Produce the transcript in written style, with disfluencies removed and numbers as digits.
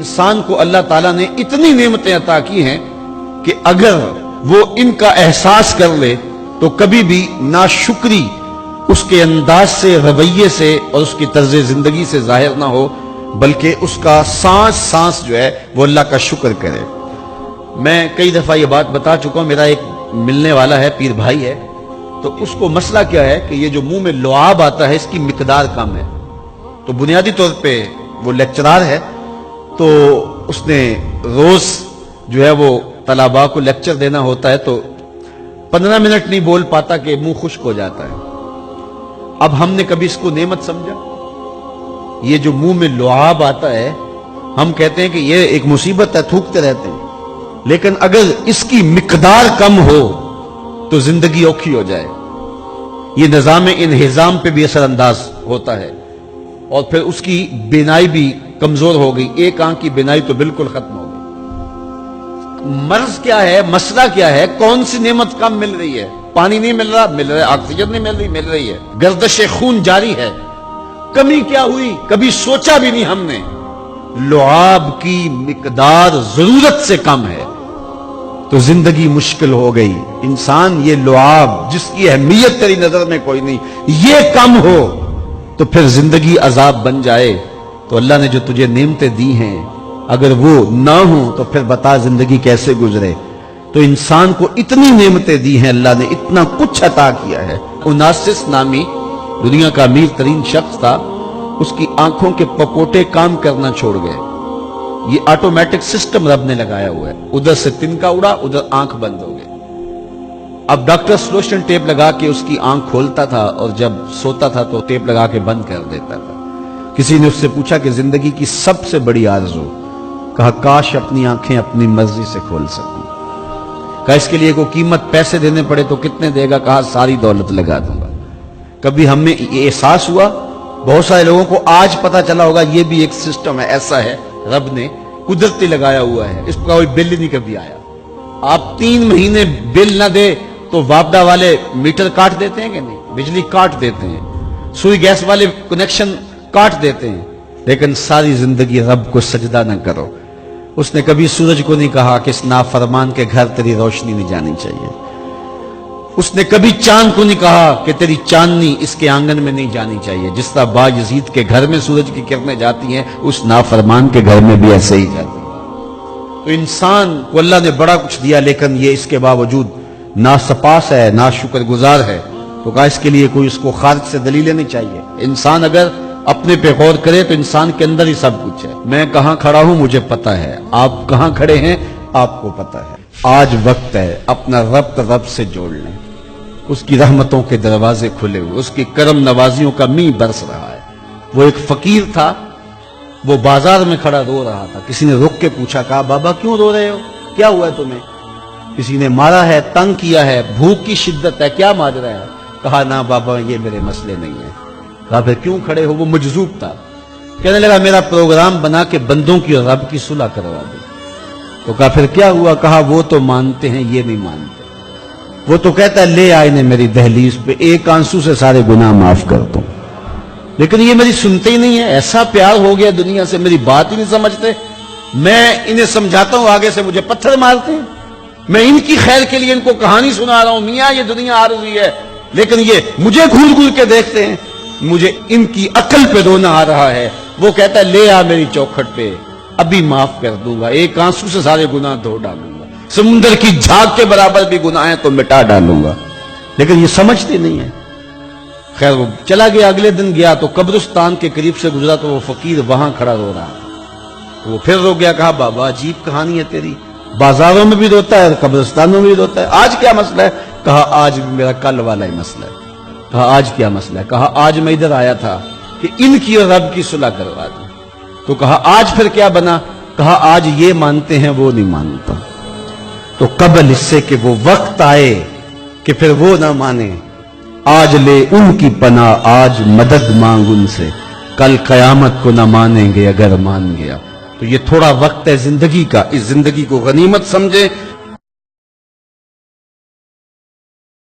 انسان کو اللہ تعالیٰ نے اتنی نعمتیں عطا کی ہیں کہ اگر وہ ان کا احساس کر لے تو کبھی بھی ناشکری اس کے انداز سے، رویے سے اور اس کی طرز زندگی سے ظاہر نہ ہو، بلکہ اس کا سانس سانس جو ہے وہ اللہ کا شکر کرے۔ میں کئی دفعہ یہ بات بتا چکا ہوں، میرا ایک ملنے والا ہے، پیر بھائی ہے، تو اس کو مسئلہ کیا ہے کہ یہ جو منہ میں لعاب آتا ہے اس کی مقدار کم ہے۔ تو بنیادی طور پہ وہ لیکچرار ہے، تو اس نے روز جو ہے وہ طلباء کو لیکچر دینا ہوتا ہے، تو 15 منٹ نہیں بول پاتا کہ منہ خشک ہو جاتا ہے۔ اب ہم نے کبھی اس کو نعمت سمجھا؟ یہ جو منہ میں لعاب آتا ہے، ہم کہتے ہیں کہ یہ ایک مصیبت ہے، تھوکتے رہتے ہیں، لیکن اگر اس کی مقدار کم ہو تو زندگی اوکھی ہو جائے۔ یہ نظام انہضام پہ بھی اثر انداز ہوتا ہے، اور پھر اس کی بینائی بھی کمزور ہو گئی، ایک آنکھ کی بینائی تو بالکل ختم ہو گئی۔ مرض کیا ہے، مسئلہ کیا ہے، کون سی نعمت کم مل رہی ہے؟ پانی نہیں مل رہا، مل رہا ہے، آکسیجن نہیں مل رہی، مل رہی ہے، گردش خون جاری ہے۔ کمی کیا ہوئی؟ کبھی سوچا بھی نہیں ہم نے۔ لعاب کی مقدار ضرورت سے کم ہے تو زندگی مشکل ہو گئی۔ انسان یہ لعاب جس کی اہمیت تیری نظر میں کوئی نہیں، یہ کم ہو تو پھر زندگی عذاب بن جائے۔ تو اللہ نے جو تجھے نعمتیں دی ہیں اگر وہ نہ ہوں تو پھر بتا زندگی کیسے گزرے۔ تو انسان کو اتنی نعمتیں دی ہیں اللہ نے، اتنا کچھ عطا کیا ہے۔ اوناسس نامی دنیا کا امیر ترین شخص تھا، اس کی آنکھوں کے پپوٹے کام کرنا چھوڑ گئے۔ یہ آٹومیٹک سسٹم رب نے لگایا ہوا ہے، ادھر سے تنکا اڑا، ادھر آنکھ بند ہو گئی۔ اب ڈاکٹر سلوشن ٹیپ لگا کے اس کی آنکھ کھولتا تھا اور جب سوتا تھا تو ٹیپ لگا کے بند کر دیتا تھا۔ کسی نے اس سے پوچھا کہ زندگی کی سب سے بڑی آرزو؟ کہا کاش اپنی آنکھیں اپنی مرضی سے کھول سکوں۔ کہا اس کے لیے کوئی قیمت پیسے دینے پڑے تو کتنے دے گا؟ کہا ساری دولت لگا دوں گا۔ کبھی ہمیں یہ احساس ہوا؟ بہت سارے لوگوں کو آج پتا چلا ہوگا یہ بھی ایک سسٹم ہے، ایسا ہے، رب نے قدرتی لگایا ہوا ہے، اس کا کوئی بل نہیں کبھی آیا۔ آپ 3 مہینے بل نہ دے تو واپڈا والے میٹر کاٹ دیتے ہیں کہ نہیں؟ بجلی کاٹ دیتے ہیں، سوئی گیس والے کنیکشن کاٹ دیتے ہیں، لیکن ساری زندگی رب کو سجدہ نہ کرو۔ اس نے کبھی سورج کو نہیں کہا کہ اس نافرمان کے گھر تیری روشنی نہیں جانی چاہیے۔ اس نے کبھی چاند کو نہیں کہا کہ تیری چاندنی اس کے آنگن میں نہیں جانی چاہیے۔ جس طرح با یزید کے گھر میں سورج کی کرنیں جاتی ہیں، اس نافرمان کے گھر میں بھی ایسے ہی جاتی ہیں۔ تو انسان کو اللہ نے بڑا کچھ دیا، لیکن یہ اس کے باوجود ناسپاس ہے، ناشکر گزار ہے۔ تو کہا اس کے لیے کوئی اس کو خارج سے دلیلیں نہیں چاہیے۔ انسان اگر اپنے پہ غور کرے تو انسان کے اندر ہی سب کچھ ہے۔ میں کہاں کھڑا ہوں مجھے پتا ہے، آپ کہاں کھڑے ہیں آپ کو پتا ہے۔ آج وقت ہے اپنا رب سے جوڑ لیں۔ اس کی رحمتوں کے دروازے کھلے ہوئے، اس کی کرم نوازیوں کا می برس رہا ہے۔ وہ ایک فقیر تھا، وہ بازار میں کھڑا رو رہا تھا۔ کسی نے رک کے پوچھا، کہا بابا کیوں رو رہے ہو، کیا ہوا ہے تمہیں؟ کسی نے مارا ہے، تنگ کیا ہے، بھوک کی شدت ہے، کیا ماجرا ہے؟ کہا نہ بابا یہ میرے مسئلے نہیں ہیں۔ کہا پھر کیوں کھڑے ہو؟ وہ مجذوب تھا، کہنے لگا میرا پروگرام بنا کے بندوں کی اور رب کی صلح کروا دو۔ تو کہا پھر کیا ہوا؟ کہا وہ تو مانتے ہیں یہ نہیں مانتے، وہ تو کہتا ہے لے آئے نے میری دہلیز پہ، ایک آنسو سے سارے گناہ معاف کر دوں، لیکن یہ میری سنتے ہی نہیں ہے۔ ایسا پیار ہو گیا دنیا سے، میری بات ہی نہیں سمجھتے۔ میں انہیں سمجھاتا ہوں، آگے سے مجھے پتھر مارتے ہیں۔ میں ان کی خیر کے لیے ان کو کہانی سنا رہا ہوں، میاں یہ دنیا عارضی ہے، لیکن یہ مجھے گھور گھور کے دیکھتے ہیں۔ مجھے ان کی عقل پہ رونا آ رہا ہے۔ وہ کہتا ہے لے آ میری چوکھٹ پہ، ابھی معاف کر دوں گا، ایک آنسو سے سارے گناہ دھو ڈالوں گا، سمندر کی جھاگ کے برابر بھی گناہ ہیں تو مٹا ڈالوں گا، لیکن یہ سمجھتے نہیں ہیں۔ خیر وہ چلا گیا، اگلے دن گیا تو قبرستان کے قریب سے گزرا تو وہ فقیر وہاں کھڑا رو رہا تھا۔ وہ پھر رو گیا، کہا بابا عجیب کہانی ہے تیری، بازاروں میں بھی روتا ہے، قبرستانوں میں بھی روتا ہے، آج کیا مسئلہ ہے؟ کہا آج بھی میرا کل والا ہی مسئلہ ہے۔ کہا آج کیا مسئلہ ہے؟ کہا آج میں ادھر آیا تھا کہ ان کی اور رب کی صلح کروا دوں۔ تو کہا آج پھر کیا بنا؟ کہا آج یہ مانتے ہیں وہ نہیں مانتا، تو قبل اس سے کہ وہ وقت آئے کہ پھر وہ نہ مانے، آج لے ان کی پناہ، آج مدد مانگ ان سے، کل قیامت کو نہ مانیں گے اگر مان گیا۔ تو یہ تھوڑا وقت ہے زندگی کا، اس زندگی کو غنیمت سمجھیں